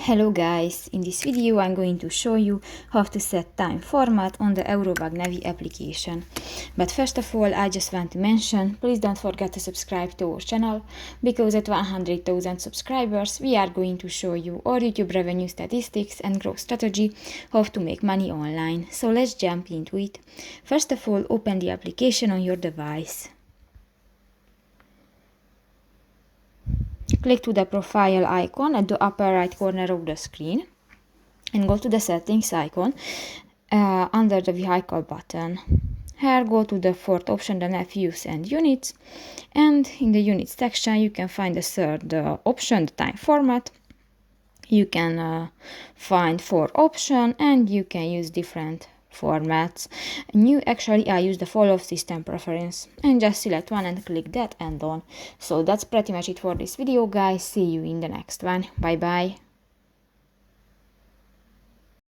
Hello guys, in this video I'm going to show you how to set time format on the Eurowag Navi application. But first of all, I just want to mention, please don't forget to subscribe to our channel, because at 100,000 subscribers we are going to show you our YouTube revenue statistics and growth strategy, how to make money online. So let's jump into it. First of all, open the application on your device. Click to the profile icon at the upper right corner of the screen and go to the settings icon under the vehicle button. Here go to the fourth option, the nav views and units, and in the units section you can find the third option, the time format. You can find 4 options and you can use different formats. Actually I use the follow system preference, and just select one and click that and done. So that's pretty much it for this video guys. See you in the next one. Bye bye.